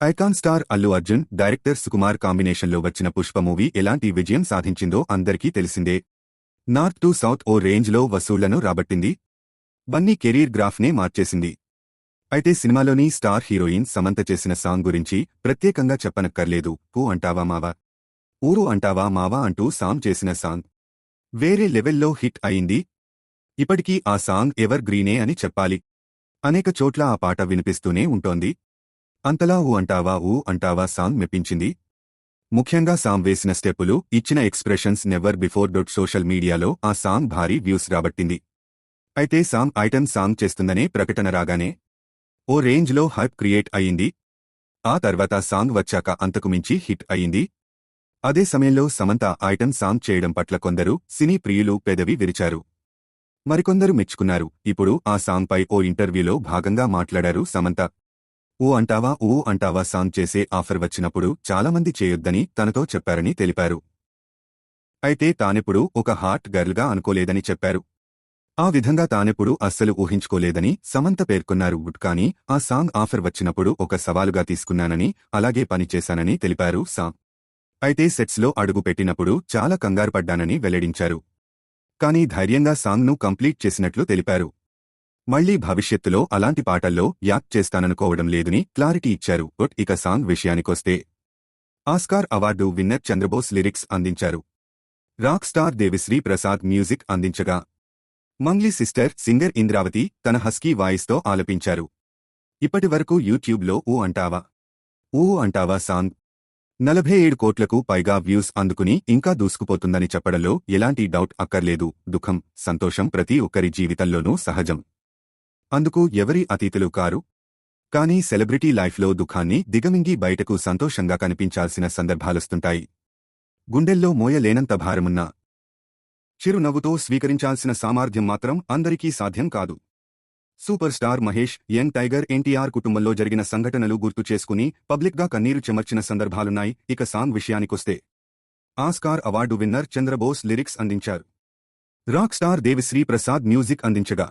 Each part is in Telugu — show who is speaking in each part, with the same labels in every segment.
Speaker 1: Icon star Allu Arjun, director Sukumar కాంబినేషన్లో వచ్చిన పుష్ప మూవీ ఎలాంటి విజయం సాధించిందో అందరికీ తెలిసిందే. నార్త్ టు సౌత్ ఓ రేంజ్లో వసూళ్లను రాబట్టింది. బన్నీ కెరీర్ గ్రాఫ్నే మార్చేసింది. అయితే సినిమాలోని స్టార్ హీరోయిన్ సమంత చేసిన సాంగ్ గురించి ప్రత్యేకంగా చెప్పనక్కర్లేదు. ఊ అంటావా మావా, ఊరు అంటావా మావా అంటూ సాంగ్ చేసిన సాంగ్ వేరే లెవెల్లో హిట్ అయింది. ఇప్పటికీ ఆ సాంగ్ ఎవర్ గ్రీనే అని చెప్పాలి. అనేక చోట్ల ఆ పాట వినిపిస్తూనే ఉంటోంది. అంతలా ఊ అంటావా సాంగ్ మెప్పించింది. ముఖ్యంగా సాంగ్ వేసిన స్టెప్పులు, ఇచ్చిన ఎక్స్ప్రెషన్స్ నెవర్ బిఫోర్ సోషల్ మీడియాలో ఆ సాంగ్ భారీ వ్యూస్ రాబట్టింది. అయితే సాంగ్ ఐటెం సాంగ్ చేస్తుందనే ప్రకటన రాగానే ఓ రేంజ్లో హైప్ క్రియేట్ అయింది. ఆ తర్వాత సాంగ్ వచ్చాక అంతకుమించి హిట్ అయింది. అదే సమయంలో సమంత ఐటెం సాంగ్ చేయడం పట్ల కొందరు సినీ ప్రియులు పెదవి విరిచారు. మరికొందరు మెచ్చుకున్నారు. ఇప్పుడు ఆ సాంగ్పై ఓ ఇంటర్వ్యూలో భాగంగా మాట్లాడారు సమంత. ఊ అంటావా సాంగ్ చేసే ఆఫర్ వచ్చినప్పుడు చాలామంది చేయొద్దని తనతో చెప్పారని తెలిపారు. అయితే తానెప్పుడూ ఒక హాట్ గర్ల్గా అనుకోలేదని చెప్పారు. ఆ విధంగా తానెప్పుడూ అస్సలు ఊహించుకోలేదని సమంత పేర్కొన్నారు. కానీ ఆ సాంగ్ ఆఫర్ వచ్చినప్పుడు ఒక సవాలుగా తీసుకున్నానని, అలాగే పనిచేశానని తెలిపారు సాంగ్. అయితే సెట్స్లో అడుగు పెట్టినప్పుడు చాలా కంగారుపడ్డానని వెల్లడించారు. కానీ ధైర్యంగా సాంగ్ను కంప్లీట్ చేసినట్లు తెలిపారు. మళ్లీ భవిష్యత్తులో అలాంటి పాటల్లో యాక్ట్ చేస్తాననుకోవడం లేదని క్లారిటీ ఇచ్చారు. ఇక సాంగ్ విషయానికొస్తే Oscar award winner Chandrabose lyrics అందించారు. Rock star Devi Sri Prasad music అందించగా మంగ్లీ సిస్టర్ సింగర్ ఇంద్రావతి తన హస్కీ వాయిస్తో ఆలపించారు. ఇప్పటివరకు యూట్యూబ్లో ఊ అంటావా సాంగ్ 47 కోట్లకు పైగా వ్యూస్ అందుకుని ఇంకా దూసుకుపోతుందని చెప్పడంలో ఎలాంటి డౌట్ అక్కర్లేదు. దుఃఖం, సంతోషం ప్రతి ఒక్కరి జీవితంలోనూ సహజం. అందుకు ఎవరి అతీతులు కారు. కానీ సెలబ్రిటీ లైఫ్లో దుఃఖాన్ని దిగమింగి బయటకు సంతోషంగా కనిపించాల్సిన సందర్భాలొస్తుంటాయి. గుండెల్లో మోయలేనంత భారమున్నా చిరునవ్వుతో స్వీకరించాల్సిన సామర్థ్యం మాత్రం అందరికీ సాధ్యం కాదు. Super star Mahesh, young tiger NTR కుటుంబంలో జరిగిన సంఘటనలు గుర్తు చేసుకుని పబ్లిక్గా కన్నీరు చెమర్చిన సందర్భాలున్నాయి. ఇక సాంగ్ విషయానికొస్తే Oscar award winner Chandrabose lyrics అందించారు. Rock star Devi Sri Prasad music అందించగా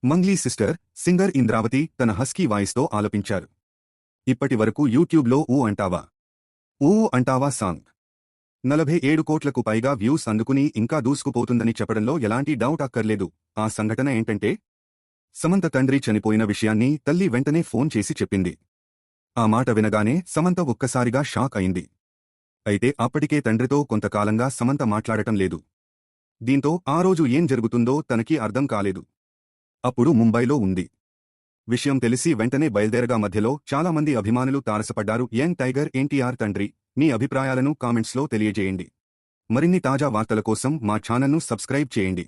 Speaker 1: మంగ్లీ సిస్టర్ సింగర్ ఇంద్రావతి తన హస్కీ వాయిస్తో ఆలపించారు. ఇప్పటివరకు యూట్యూబ్లో ఊ అంటావా సాంగ్ 47 కోట్లకు పైగా వ్యూస్ అందుకుని ఇంకా దూసుకుపోతుందని చెప్పడంలో ఎలాంటి డౌట్ అక్కర్లేదు. ఆ సంఘటన ఏంటంటే సమంత తండ్రి చనిపోయిన విషయాన్ని తల్లి వెంటనే ఫోన్ చేసి చెప్పింది. ఆ మాట వినగానే సమంత ఒక్కసారిగా షాక్ అయింది. అయితే అప్పటికే తండ్రితో కొంతకాలంగా సమంత మాట్లాడటం లేదు. దీంతో ఆ రోజు ఏం జరుగుతుందో తనకి అర్థం కాలేదు. అప్పుడు ముంబైలో ఉంది. విషయం తెలిసి వెంటనే బయల్దేరగా మధ్యలో చాలామంది అభిమానులు తారసపడ్డారు. యంగ్ టైగర్ ఎన్టీఆర్ తండ్రి, మీ అభిప్రాయాలను కామెంట్స్లో తెలియజేయండి. మరిన్ని తాజా వార్తల కోసం మా ఛానల్ను సబ్స్క్రైబ్ చేయండి.